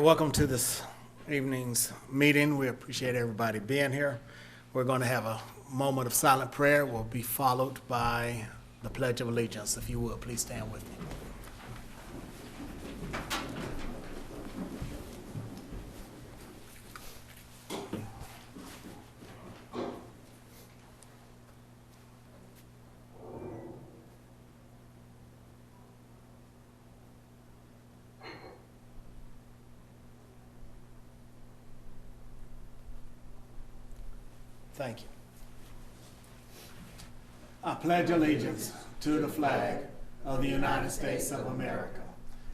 welcome to this evening's meeting. We appreciate everybody being here. We're going to have a moment of silent prayer. Will be followed by the Pledge of Allegiance. If you will, please stand with me. Thank you. I pledge allegiance to the flag of the United States of America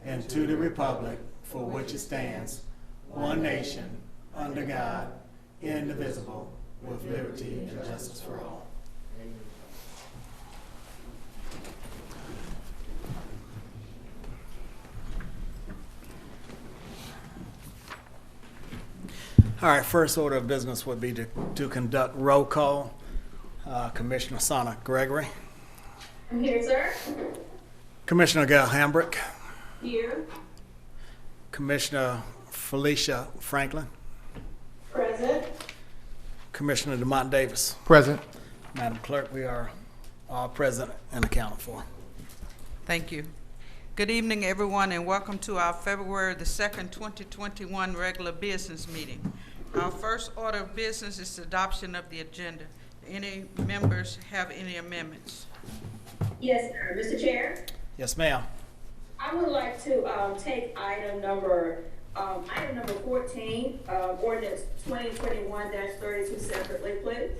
and to the republic for which it stands, one nation, under God, indivisible, with liberty and justice for all. All right, first order of business would be to conduct roll call. Commissioner Sana Gregory. I'm here, sir. Commissioner Gail Hambrick. Here. Commissioner Felicia Franklin. Present. Commissioner DeMont Davis. Present. Madam Clerk, we are all present and accounted for. Thank you. Good evening, everyone, and welcome to our February the 2nd, 2021 regular business meeting. Our first order of business is adoption of the agenda. Do any members have any amendments? Yes, sir. Mr. Chair, Yes, ma'am. I would like to take item number 14, ordinance 2021-32 separately, please.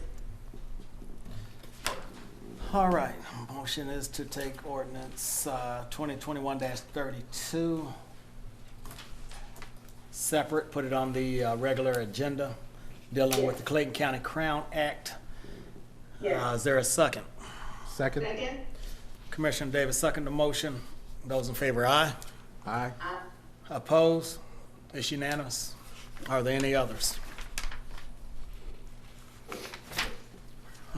All right. Motion is to take ordinance 2021-32 separate, put it on the regular agenda, dealing with the Clayton County Crown Act. Yes. Is there a second? Second. Second. Commissioner Davis, second the motion. Those in favor, aye. Aye. Opposed? It's unanimous. Are there any others?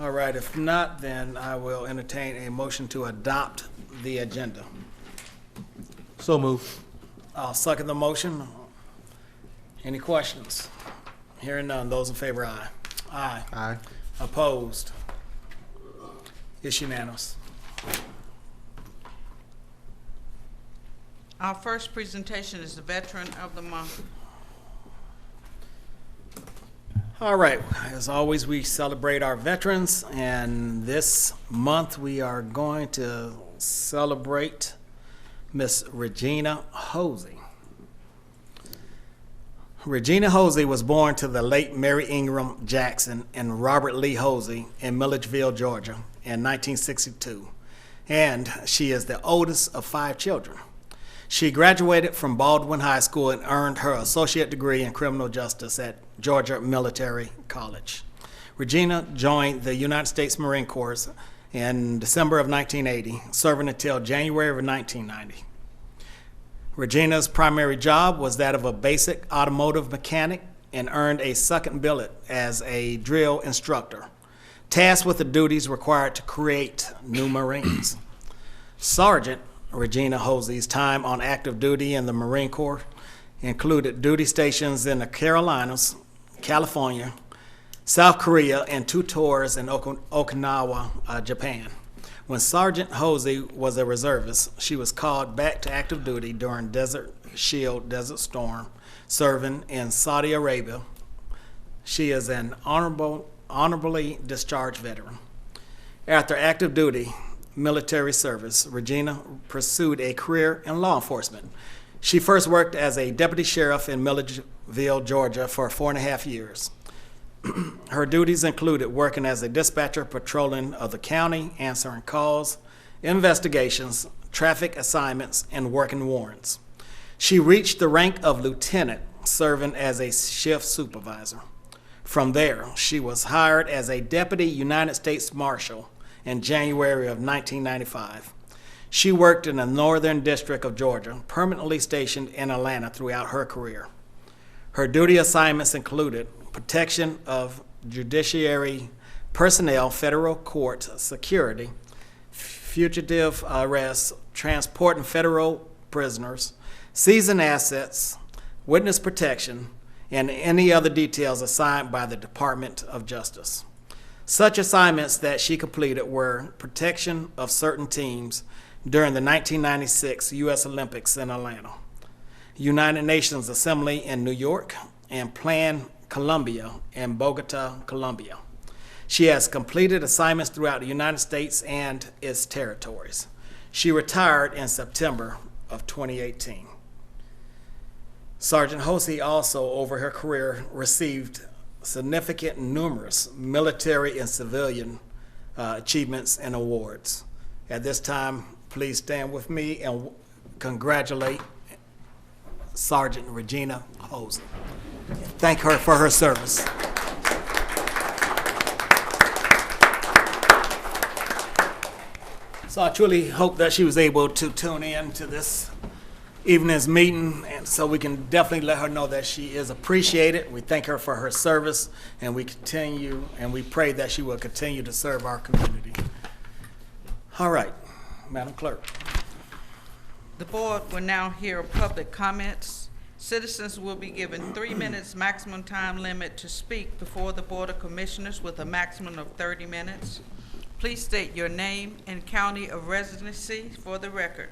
All right, if not, then I will entertain a motion to adopt the agenda. So move. I'll second the motion. Any questions? Hearing none, those in favor, aye. Aye. Aye. Opposed? It's unanimous. Our first presentation is the Veteran of the Month. All right, as always, we celebrate our veterans, and this month we are going to celebrate Miss Regina Hosey. Regina Hosey was born to the late Mary Ingram Jackson and Robert Lee Hosey in Milledgeville, Georgia in 1962, and she is the oldest of 5 children. She graduated from Baldwin High School and earned her associate degree in criminal justice at Georgia Military College. Regina joined the United States Marine Corps in December of 1980, serving until January of 1990. Regina's primary job was that of a basic automotive mechanic and earned a second billet as a drill instructor, tasked with the duties required to create new Marines. Sergeant Regina Hosey's time on active duty in the Marine Corps included duty stations in the Carolinas, California, South Korea, and 2 tours in Okinawa, Japan. When Sergeant Hosey was a reservist, she was called back to active duty during Desert Shield, Desert Storm, serving in Saudi Arabia. She is an honorably discharged veteran. After active duty military service, Regina pursued a career in law enforcement. She first worked as a deputy sheriff in Milledgeville, Georgia for 4.5 years. Her duties included working as a dispatcher patrolling of the county, answering calls, investigations, traffic assignments, and working warrants. She reached the rank of lieutenant, serving as a shift supervisor. From there, she was hired as a deputy United States Marshal in January of 1995. She worked in the Northern District of Georgia, permanently stationed in Atlanta throughout her career. Her duty assignments included protection of judiciary personnel, federal court security, fugitive arrests, transporting federal prisoners, seizing assets, witness protection, and any other details assigned by the Department of Justice. Such assignments that she completed were protection of certain teams during the 1996 U.S. Olympics in Atlanta, United Nations Assembly in New York, and Plan Colombia in Bogota, Colombia. She has completed assignments throughout the United States and its territories. She retired in September of 2018. Sergeant Hosey also, over her career, received significant numerous military and civilian achievements and awards. At this time, please stand with me and congratulate Sergeant Regina Hosey. Thank her for her service. So I truly hope that she was able to tune in to this evening's meeting, and so we can definitely let her know that she is appreciated. We thank her for her service, and we pray that she will continue to serve our community. All right, Madam Clerk. The board will now hear public comments. Citizens will be given 3 minutes maximum time limit to speak before the Board of Commissioners with a maximum of 30 minutes. Please state your name and county of residency for the record.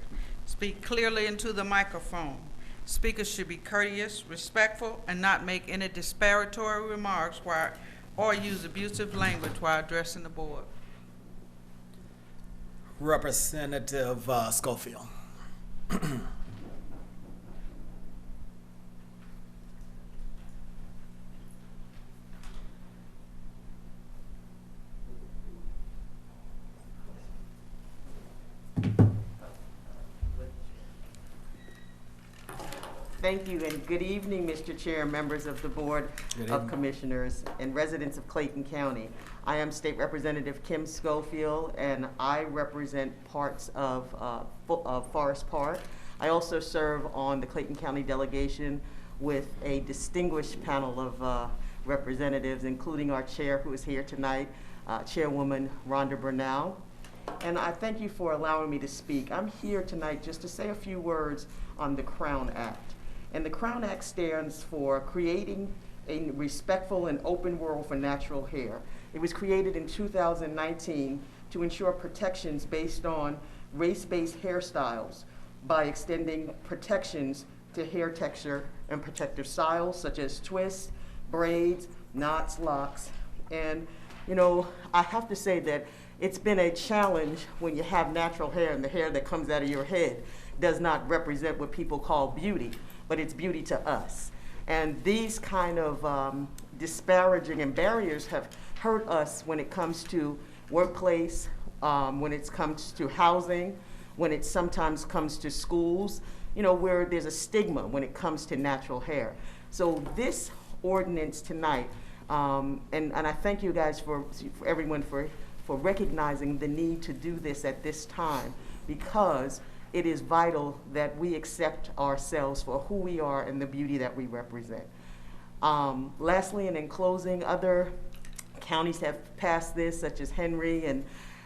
Speak clearly into the microphone. Speakers should be courteous, respectful, and not make any disparagatory remarks or use abusive language while addressing the board. Representative Schofield. Thank you, and good evening, Mr. Chair, members of the Board of Commissioners, and residents of Clayton County. I am State Representative Kim Schofield, and I represent parts of Forest Park. I also serve on the Clayton County delegation with a distinguished panel of representatives, including our chair who is here tonight, Chairwoman Rhonda Bernal. And I thank you for allowing me to speak. I'm here tonight just to say a few words on the Crown Act. And the Crown Act stands for creating a respectful and open world for natural hair. It was created in 2019 to ensure protections based on race-based hairstyles by extending protections to hair texture and protective styles such as twists, braids, knots, locks. And you know, I have to say that it's been a challenge when you have natural hair and the hair that comes out of your head does not represent what people call beauty, but it's beauty to us. And these kind of disparaging and barriers have hurt us when it comes to workplace, when it comes to housing, when it sometimes comes to schools, you know, where there's a stigma when it comes to natural hair. So this ordinance tonight, and I thank you guys for everyone for recognizing the need to do this at this time, because it is vital that we accept ourselves for who we are and the beauty that we represent. Lastly, and in closing, other counties have passed this, such as Henry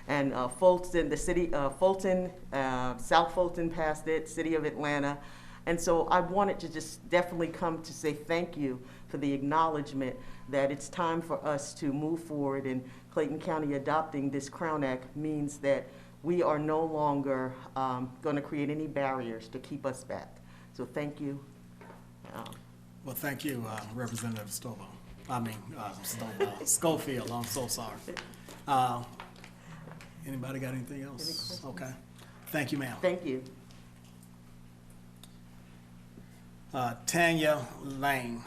and Fulton, the city of Fulton, South Fulton passed it, City of Atlanta. And so I wanted to just definitely come to say thank you for the acknowledgement that it's time for us to move forward, and Clayton County adopting this Crown Act means that we are no longer going to create any barriers to keep us back. So thank you. Well, thank you, Representative Schofield. I'm so sorry. Anybody got anything else? Okay. Thank you, ma'am. Thank you. Tanya Lane.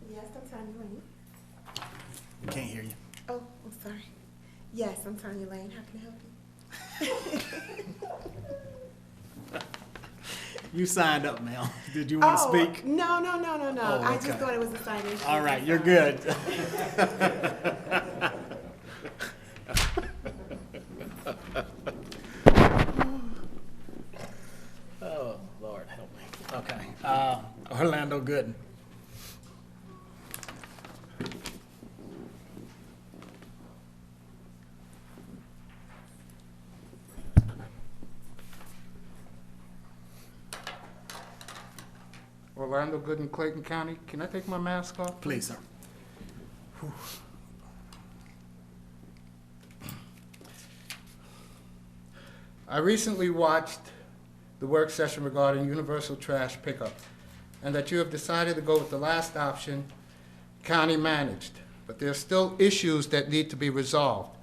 Yes, I'm Tanya Lane. We can't hear you. Oh, I'm sorry. Yes, I'm Tanya Lane. How can I help you? You signed up, ma'am. Did you want to speak? No. Oh, I okay. just thought it was a side issue. All right, I'm you're sorry. good. Oh, Lord, help me. Okay. Orlando Gooden. Orlando Good in Clayton County. Can I take my mask off? Please, sir. I recently watched the work session regarding universal trash pickup, and that you have decided to go with the last option, county managed. But there are still issues that need to be resolved.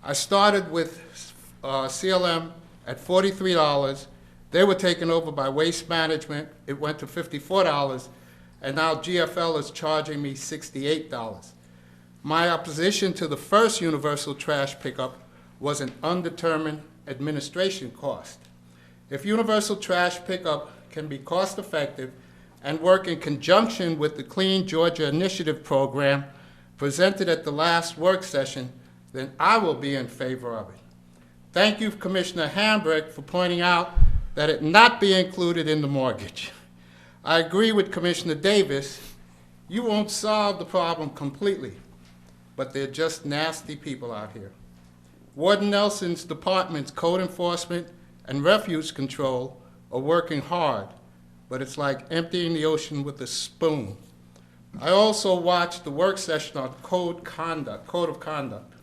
I started with CLM at $43. They were taken over by Waste Management. It went to $54, and now GFL is charging me $68. My opposition to the first universal trash pickup was an undetermined administration cost. If universal trash pickup can be cost-effective and work in conjunction with the Clean Georgia Initiative program presented at the last work session, then I will be in favor of it. Thank you, Commissioner Hambrick, for pointing out that it not be included in the mortgage. I agree with Commissioner Davis. You won't solve the problem completely, but they're just nasty people out here. Warden Nelson's department's code enforcement and refuse control are working hard, but it's like emptying the ocean with a spoon. I also watched the work session on code of conduct,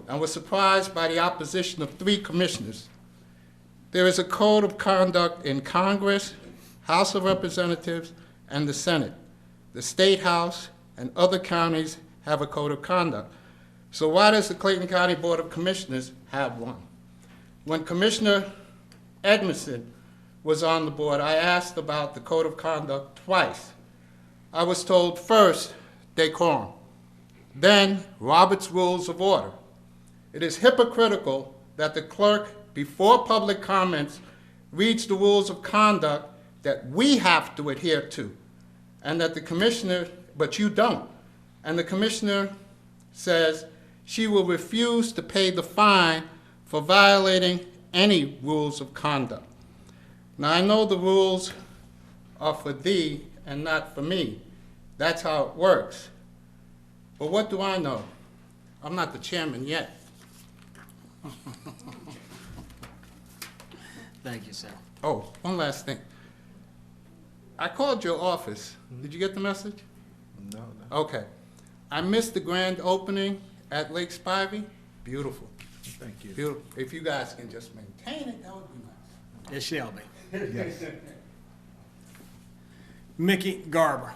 and was surprised by the opposition of 3 commissioners. There is a code of conduct in Congress, House of Representatives, and the Senate. The State House and other counties have a code of conduct. So why does the Clayton County Board of Commissioners have one? When Commissioner Edmondson was on the board, I asked about the code of conduct twice. I was told first, decorum, then Robert's Rules of Order. It is hypocritical that the clerk, before public comments, reads the rules of conduct that we have to adhere to, and that the commissioner, but you don't, and the commissioner says she will refuse to pay the fine for violating any rules of conduct. Now, I know the rules are for thee and not for me. That's how it works. But what do I know? I'm not the chairman yet. Thank you, sir. Oh, one last thing. I called your office. Did you get the message? No. Okay. I missed the grand opening at Lake Spivey. Beautiful. Thank you. Beautiful. If you guys can just maintain it, that would be nice. It shall be. Yes. Mickey Garber.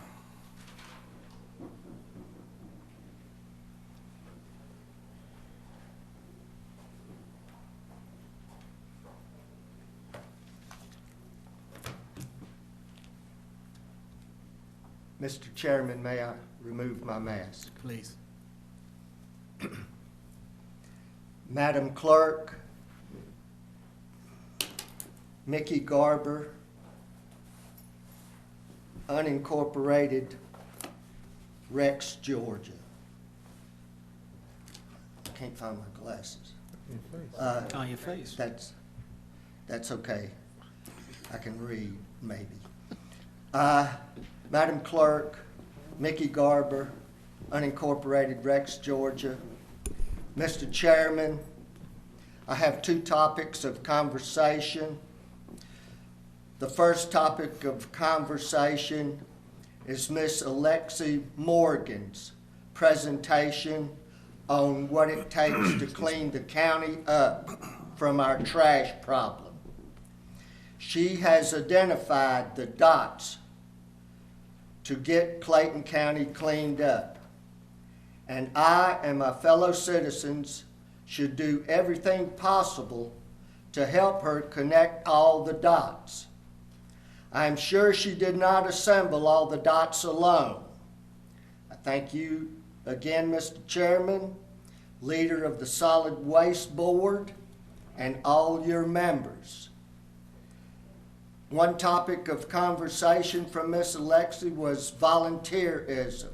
Mr. Chairman, may I remove my mask? Please. Madam Clerk, Mickey Garber, unincorporated Rex, Georgia. Can't find my glasses. On your face. That's okay. I can read, maybe. Madam Clerk, Mickey Garber, unincorporated Rex, Georgia. Mr. Chairman, I have 2 topics of conversation. The first topic of conversation is Miss Alexi Morgan's presentation on what it takes to clean the county up from our trash problem. She has identified the dots to get Clayton County cleaned up. And I and my fellow citizens should do everything possible to help her connect all the dots. I am sure she did not assemble all the dots alone. I thank you again, Mr. Chairman, leader of the Solid Waste Board, and all your members. One topic of conversation from Miss Alexi was volunteerism.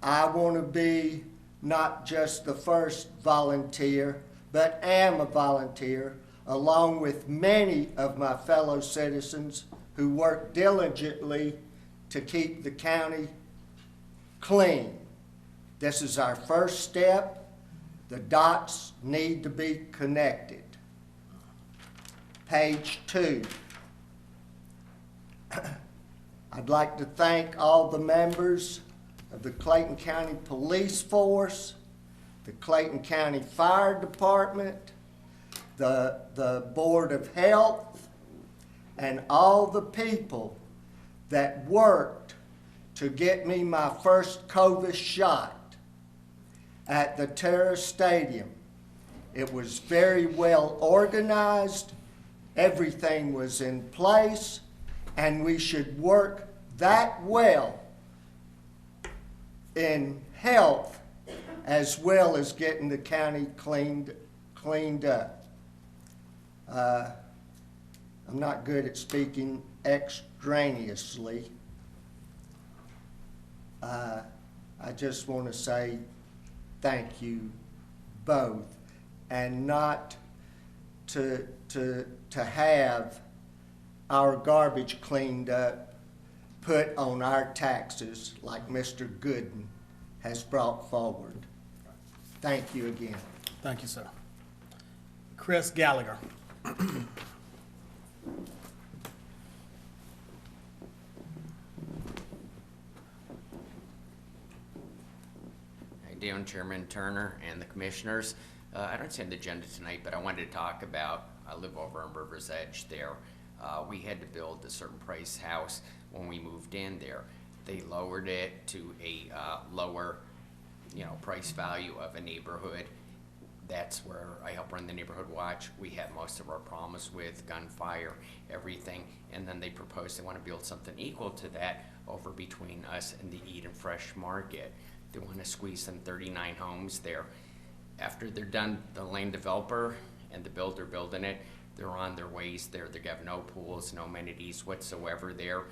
I want to be not just the first volunteer, but am a volunteer, along with many of my fellow citizens who work diligently to keep the county clean. This is our first step. The dots need to be connected. Page 2. I'd like to thank all the members of the Clayton County Police Force, the Clayton County Fire Department, the Board of Health, and all the people that worked to get me my first COVID shot at the Terra Stadium. It was very well organized, everything was in place, and we should work that well in health as well as getting the county cleaned up. I'm not good at speaking extraneously. I just want to say thank you both, and not to have our garbage cleaned up put on our taxes like Mr. Gooden has brought forward. Thank you again. Thank you, sir. Chris Gallagher. How you doing, Chairman Turner and the commissioners? I don't see on the agenda tonight, but I wanted to talk about, I live over on River's Edge there. We had to build a certain price house when we moved in there. They lowered it to a lower, price value of a neighborhood. That's where I help run the neighborhood watch. We have most of our problems with gunfire, everything, and then they propose they want to build something equal to that over between us and the Eden Fresh Market. They want to squeeze in 39 homes there. After they're done, the land developer and the builder building it, they're on their ways there. They have no pools, no amenities whatsoever there.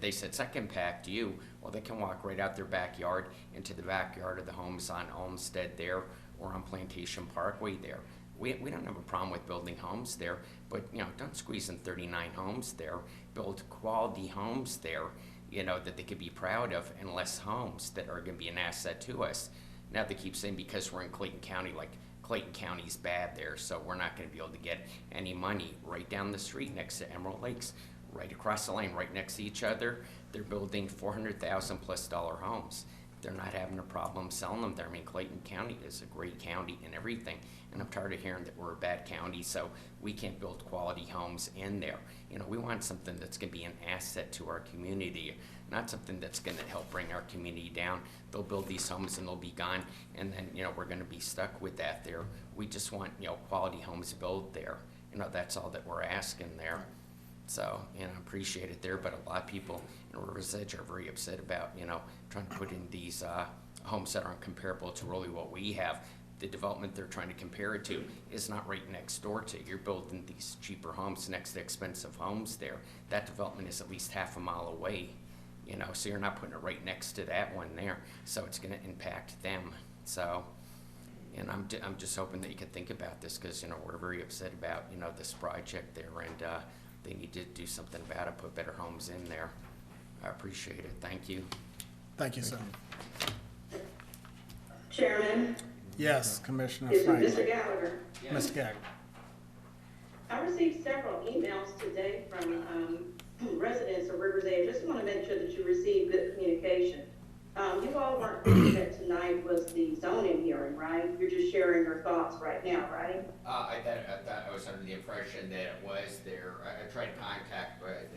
They said, second impact to you. Well, they can walk right out their backyard into the backyard of the homes on Olmsted there, or on Plantation Parkway there. We don't have a problem with building homes there, but don't squeeze in 39 homes there. Build quality homes there, that they could be proud of, and less homes that are gonna be an asset to us. Now they keep saying because we're in Clayton County, like Clayton County's bad there, so we're not gonna be able to get any money. Right down the street next to Emerald Lakes, right across the lane, right next to each other, they're building $400,000+ homes. They're not having a problem selling them there. I mean, Clayton County is a great county and everything, and I'm tired of hearing that we're a bad county, so we can't build quality homes in there. We want something that's gonna be an asset to our community, not something that's gonna help bring our community down. They'll build these homes and they'll be gone, and then, we're gonna be stuck with that there. We just want, quality homes built there. That's all that we're asking there. So, I appreciate it there, but a lot of people in River's Edge are very upset about, trying to put in these homes that aren't comparable to really what we have. The development they're trying to compare it to is not right next door to. You're building these cheaper homes next to expensive homes there. That development is at least half a mile away, so you're not putting it right next to that one there. So it's gonna impact them. So, and I'm just hoping that you can think about this, because, we're very upset about, this project there, and they need to do something about it, put better homes in there. I appreciate it. Thank you. Thank you, sir. Chairman, Yes, Commissioner this is Franklin. Mr. Gallagher. Mr. Gallagher. I received several emails today from residents of Rivers Edge. Just want to make sure that you received good communication. You all weren't thinking that tonight was the zoning hearing, right? You're just sharing your thoughts right now, right? I thought I was under the impression that it was there. I tried to contact, but,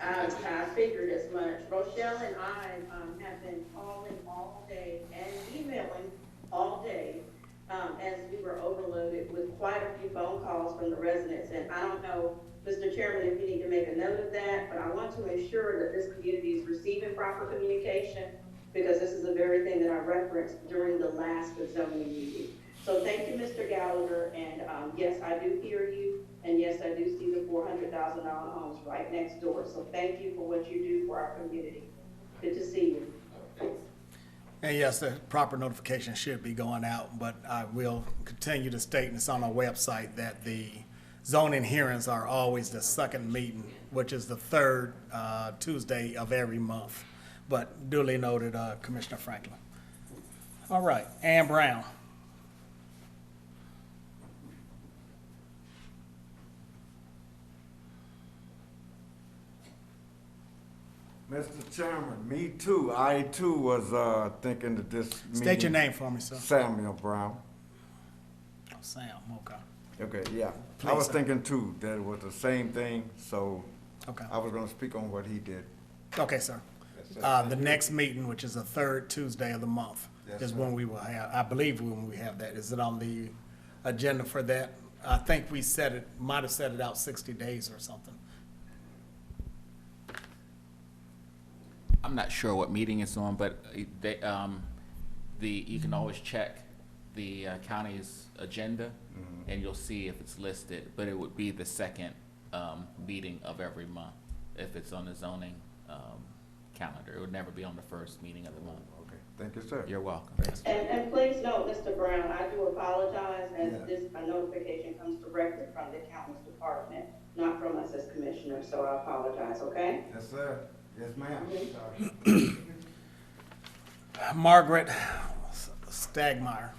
I figured as much. Rochelle and I have been calling all day and emailing all day as we were overloaded with quite a few phone calls from the residents. And I don't know, Mr. Chairman, if you need to make a note of that, but I want to ensure that this community is receiving proper communication, because this is the very thing that I referenced during the last zoning meeting. So thank you, Mr. Gallagher, and yes, I do hear you, and yes, I do see the $400,000 homes right next door. So thank you for what you do for our community. Good to see you. And yes, the proper notification should be going out, but I will continue to state, and it's on our website, that the zoning hearings are always the second meeting, which is the third Tuesday of every month. But duly noted, Commissioner Franklin. All right, Ann Brown. Mr. Chairman, me too. I too was thinking that this State your meeting- name for me, sir. Samuel Brown. Oh, Sam, okay. Okay, yeah. I Please, was sir. thinking too that it was the same thing, so Okay. I was gonna speak on what he did. Okay, sir. Yes, sir. The next meeting, which is the third Tuesday of the month, Yes, is sir. when we will have, I believe when we have that. Is it on the agenda for that? I think we set it, might have set it out 60 days or something. I'm not sure what meeting it's on, but they, you can always check the county's agenda, and you'll see if it's listed, but it would be the second meeting of every month if it's on the zoning calendar. It would never be on the first meeting of the month. Okay, thank you, sir. You're welcome. And please note, Mr. Brown, I do apologize as Yeah. this, a notification comes directly from the accountant's department, not from us as commissioners, so I apologize, okay? Yes, sir. Yes, ma'am. Mhm. Sorry. Margaret Stagmeyer.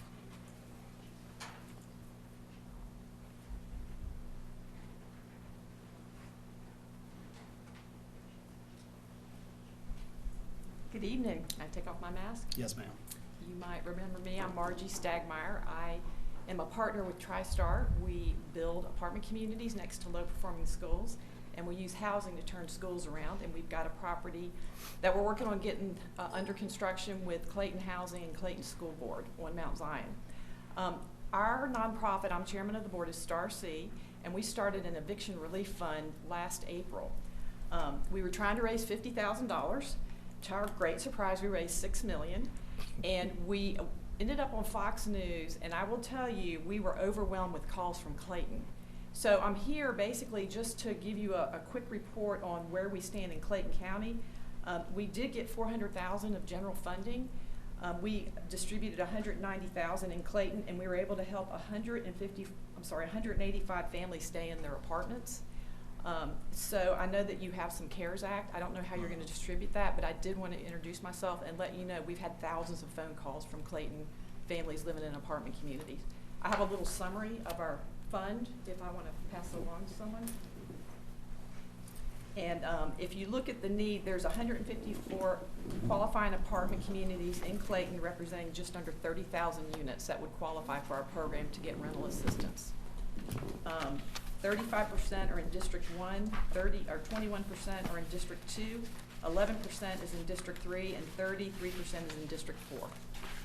Good evening. Can I take off my mask? Yes, ma'am. You might remember me. I'm Margie Stagmeyer. I am a partner with TriStar. We build apartment communities next to low-performing schools, and we use housing to turn schools around. And we've got a property that we're working on getting under construction with Clayton Housing and Clayton School Board on Mount Zion. Our nonprofit, I'm chairman of the board, is Star C, and we started an eviction relief fund last April. We were trying to raise $50,000. To our great surprise, we raised $6 million, and we ended up on Fox News, and I will tell you, we were overwhelmed with calls from Clayton. So I'm here basically just to give you a quick report on where we stand in Clayton County. We did get $400,000 of general funding. We distributed $190,000 in Clayton, and we were able to help 185 families stay in their apartments. So I know that you have some CARES Act. I don't know how you're going to distribute that, but I did want to introduce myself and let you know we've had thousands of phone calls from Clayton families living in apartment communities. I have a little summary of our fund if I want to pass it along to someone. And if you look at the need, there's 154 qualifying apartment communities in Clayton representing just under 30,000 units that would qualify for our program to get rental assistance. 35% are in District 1, 21% are in District 2, 11% is in District 3, and 33% is in District 4.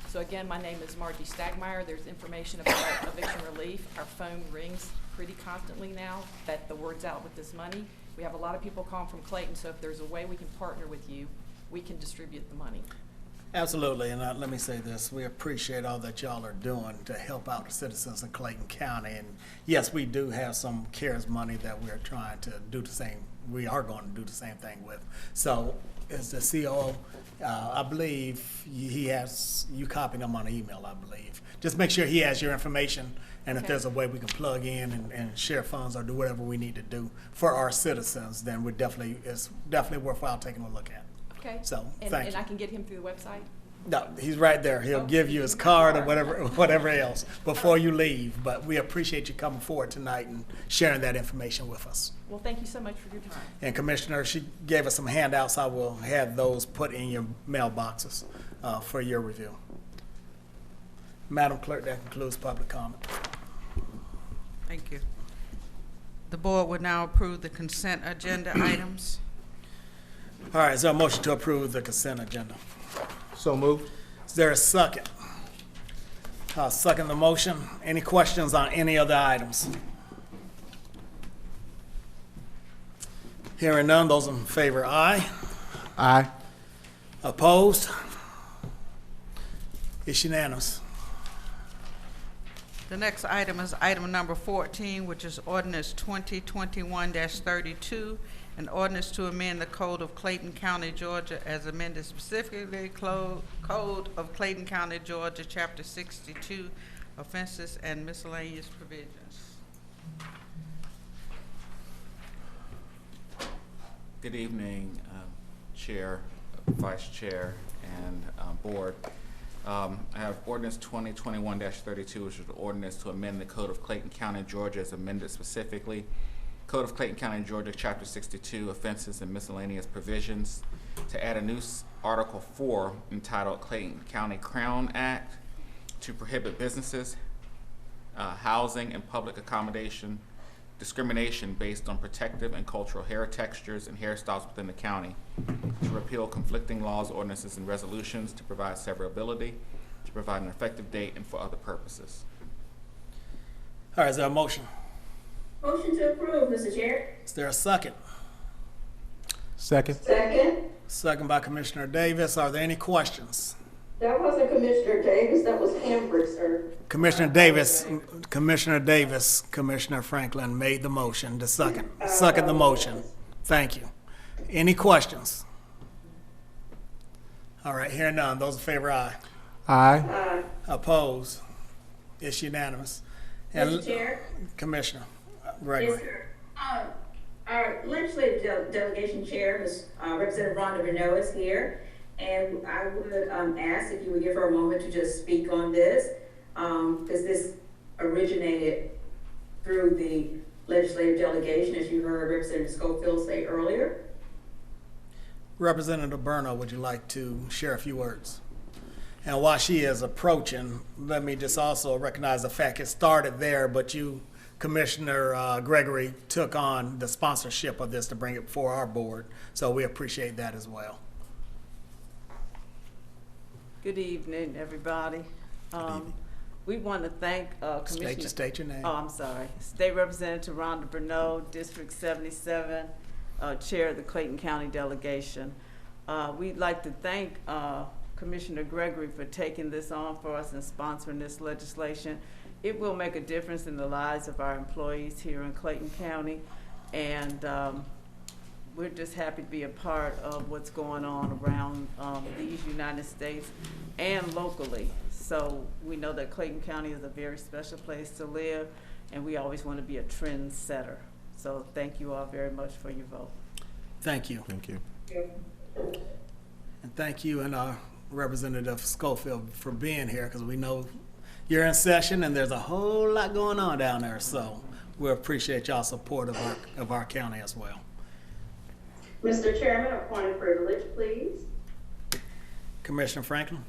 So again, my name is Margie Stagmeyer. There's information about eviction relief. Our phone rings pretty constantly now that the word's out with this money. We have a lot of people calling from Clayton, so if there's a way we can partner with you, we can distribute the money. Absolutely, and let me say this, we appreciate all that y'all are doing to help out the citizens of Clayton County, and yes, we do have some CARES money that we're trying to do the same, we are going to do the same thing with. So, as the COO, I believe he has, you copied him on an email, I believe. Just make sure he has your information, and if Okay. there's a way we can plug in and share funds or do whatever we need to do for our citizens, then it's definitely worthwhile taking a look at. Okay? So, and, thank and you. I can get him through the website? No, he's right there. He'll Oh, give you his he's got card the or card. whatever else before you leave. But we appreciate you coming forward tonight and sharing that information with us. Well, thank you so much for your time. And Commissioner, she gave us some handouts. I will have those put in your mailboxes for your review. Madam Clerk, that concludes public comment. Thank you. The board would now approve the consent agenda items. All right, is there a motion to approve the consent agenda? So moved. Is there a second? Second the motion. Any questions on any of the items? Hearing none, those in favor, aye. Aye. Opposed? It's unanimous. The next item is item number 14, which is ordinance 2021-32, an ordinance to amend the Code of Clayton County, Georgia, as amended specifically Code of Clayton County, Georgia, Chapter 62, offenses and miscellaneous provisions. Good evening, Chair, Vice Chair, and Board. I have ordinance 2021-32, which is the ordinance to amend the Code of Clayton County, Georgia, as amended specifically Code of Clayton County, Georgia, Chapter 62, offenses and miscellaneous provisions. to add a new Article 4 entitled Clayton County Crown Act to prohibit businesses, housing, and public accommodation discrimination based on protective and cultural hair textures and hairstyles within the county, to repeal conflicting laws, ordinances, and resolutions, to provide severability, to provide an effective date, and for other purposes. All right, is there a motion? Motion to approve, Mr. Chair. Is there a second? Second. Second. Second by Commissioner Davis. Are there any questions? That wasn't Commissioner Davis, that was Hambrick, sir. Commissioner Davis, Commissioner Franklin made the motion, the second the motion. Thank you. Any questions? All right, hearing none. Those in favor, aye. Aye. Opposed? It's unanimous. And Mr. Chair? Commissioner Yes, Gregory. sir. Our legislative delegation chair, Ms. Representative Rhonda Renaud, is here. And I would ask if you would give her a moment to just speak on this, because this originated through the legislative delegation, as you heard Representative Schofield say earlier. Representative Burno, would you like to share a few words? And while she is approaching, let me just also recognize the fact it started there, but you, Commissioner Gregory, took on the sponsorship of this to bring it before our board. So we appreciate that as well. Good evening, everybody. We want to thank Commissioner. State your name. Oh, I'm sorry. State Representative Rhonda Burno, District 77, Chair of the Clayton County Delegation. We'd like to thank Commissioner Gregory for taking this on for us and sponsoring this legislation. It will make a difference in the lives of our employees here in Clayton County, and we're just happy to be a part of what's going on around these United States and locally. So we know that Clayton County is a very special place to live, and we always want to be a trend setter. So thank you all very much for your vote. Thank you. Thank you. And thank you and Representative Schofield for being here, because we know you're in session and there's a whole lot going on down there. So we appreciate y'all's support of our county as well. Mr. Chairman, a point of privilege, please. Commissioner Franklin.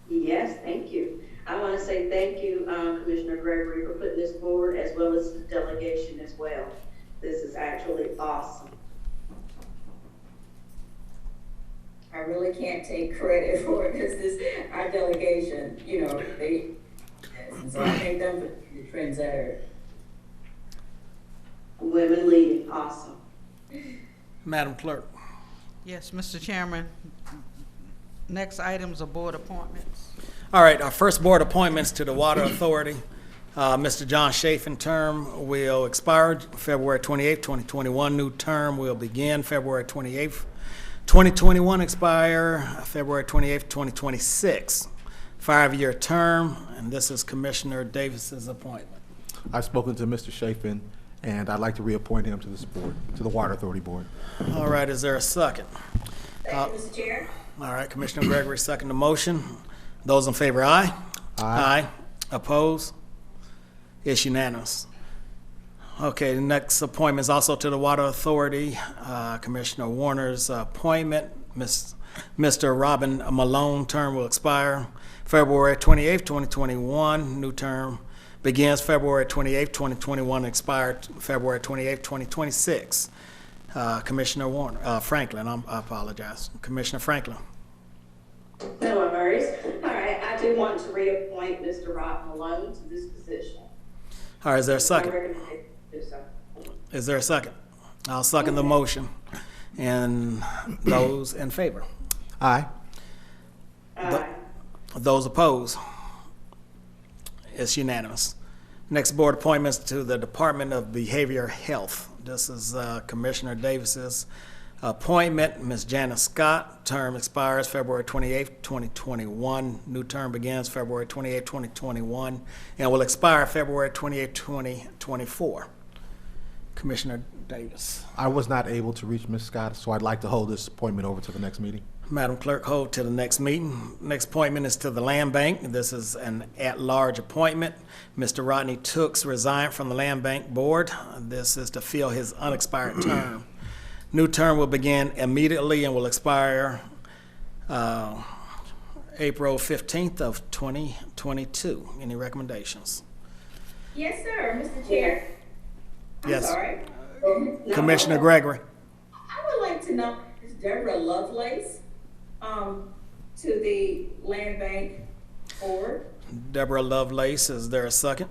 Yes, thank you. I want to say thank you, Commissioner Gregory, for putting this forward, as well as the delegation as well. This is actually awesome. I really can't take credit for it, because our delegation, you know, so I thank them for the trendsetter. Women leading, awesome. Madam Clerk. Yes, Mr. Chairman. Next items are board appointments. All right, our first board appointments to the Water Authority. Mr. John Chafin term will expire February 28th, 2021. New term will begin February 28th, 2021, expire February 28th, 2026. 5-year term, and this is Commissioner Davis's appointment. I've spoken to Mr. Chafin, and I'd like to reappoint him to this board, to the Water Authority Board. All right, is there a second? Thank you, Mr. Chair. All right, Commissioner Gregory, second the motion. Those in favor, aye? Aye. Opposed? It's unanimous. Okay, the next appointment is also to the Water Authority. Commissioner Warner's appointment. Mr. Robin Malone term will expire February 28th, 2021. New term begins February 28th, 2021, expired February 28th, 2026. Commissioner Warner, Franklin, I apologize. Commissioner Franklin. No worries. All right, I do want to reappoint Mr. Rob Malone to this position. All right, is there a second? I recommend you do so. Is there a second? I'll second the motion. And those in favor? Aye. Aye. Those opposed? It's unanimous. Next board appointments to the Department of Behavioral Health. This is Commissioner Davis's appointment. Ms. Janice Scott, term expires February 28th, 2021. New term begins February 28th, 2021, and will expire February 28th, 2024. Commissioner Davis. I was not able to reach Ms. Scott, so I'd like to hold this appointment over to the next meeting. Madam Clerk, hold to the next meeting. Next appointment is to the Land Bank. This is an at-large appointment. Mr. Rodney Tooks resigned from the Land Bank Board. This is to fill his unexpired term. New term will begin immediately and will expire April 15th of 2022. Any recommendations? Yes, sir, Mr. Chair. I'm Yes. sorry. Commissioner Gregory. I would like to know, is Deborah Lovelace, to the Land Bank Board? Deborah Lovelace, is there a second?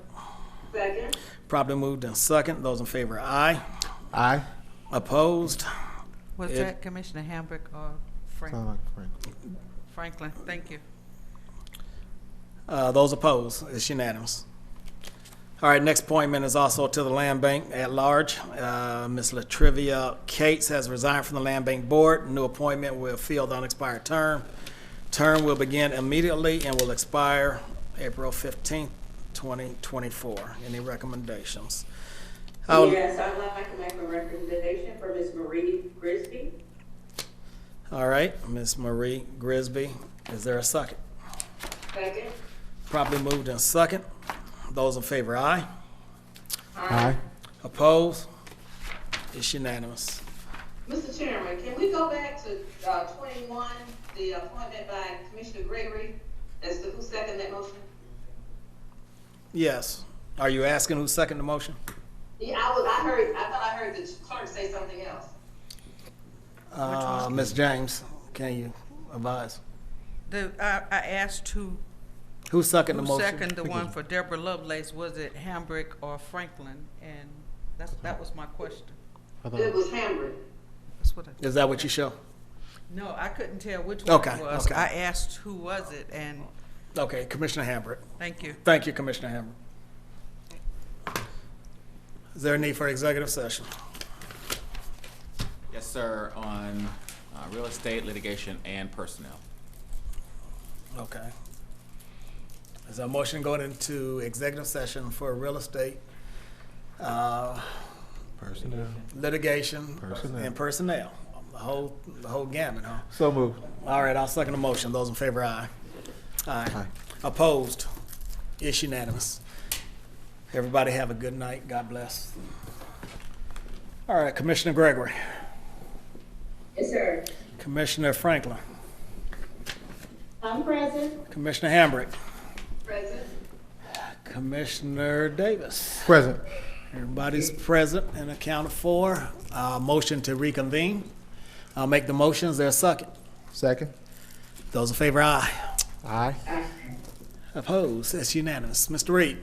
Second. Probably moved in second. Those in favor, aye. Aye. Opposed? Was It- that Commissioner Hambrick or Franklin? Sound like Frank. Franklin, thank you. Those opposed? It's unanimous. All right, next appointment is also to the Land Bank at large. Ms. Latrivia Cates has resigned from the Land Bank Board. New appointment will fill the unexpired term. Term will begin immediately and will expire April 15th, 2024. Any recommendations? Yes, I'd like to make a recommendation for Ms. Marie Grisby. All right, Ms. Marie Grisby, is there a second? Second. Probably moved in second. Those in favor, aye. Aye. Opposed? It's unanimous. Mr. Chairman, can we go back to 21, the appointment by Commissioner Gregory, as to who seconded that motion? Yes. Are you asking who seconded the motion? Yeah, I thought I heard the clerk say something else. Ms. James, can you advise? I asked who Who seconded the motion? seconded the one for Deborah Lovelace. Was it Hambrick or Franklin? And that was my question. It was Hambrick. That's what I. Is that what you show? No, I couldn't tell which one Okay, it was. okay. I asked who was it, and Okay, Commissioner Hambrick. thank you. Thank you, Commissioner Hambrick. Is there a need for executive session? Yes, sir, on real estate, litigation, and personnel. Okay. Is there a motion going into executive session for real estate, Personnel. litigation, Personnel. and personnel? The whole gamut, huh? So moved. All right, I'll second the motion. Those in favor, aye. Aye. Aye. Opposed? It's unanimous. Everybody have a good night. God bless. All right, Commissioner Gregory. Yes, sir. Commissioner Franklin. I'm present. Commissioner Hambrick. Present. Commissioner Davis. Present. Everybody's present and accounted for. Motion to reconvene. I'll make the motion. Is there a second? Second. Those in favor, aye. Aye. Opposed? It's unanimous. Mr. Reed.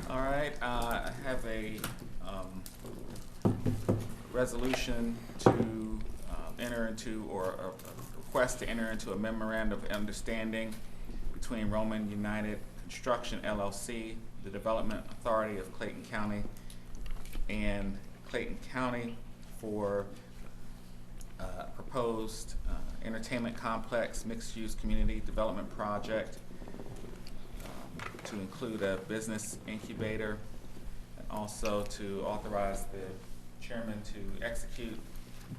All right, I have a resolution to enter into, or a request to enter into a memorandum of understanding between Roman United Construction LLC, the Development Authority of Clayton County, and Clayton County for proposed entertainment complex mixed-use community development project to include a business incubator, and also to authorize the chairman to execute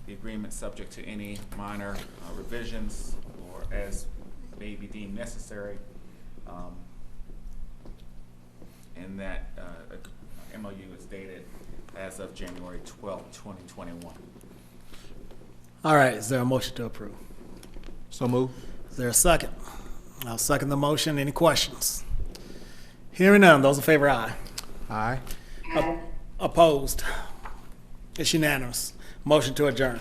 the agreement subject to any minor revisions or as may be deemed necessary. And that MOU is dated as of January 12th, 2021. All right, is there a motion to approve? So moved. Is there a second? I'll second the motion. Any questions? Hearing none. Those in favor, aye. Aye. Opposed? It's unanimous. Motion to adjourn.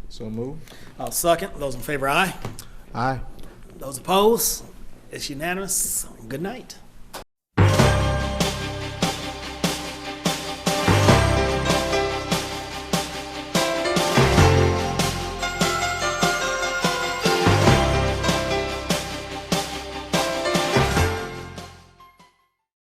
So moved. I'll second. Those in favor, aye. Aye. Those opposed? It's unanimous. Good night.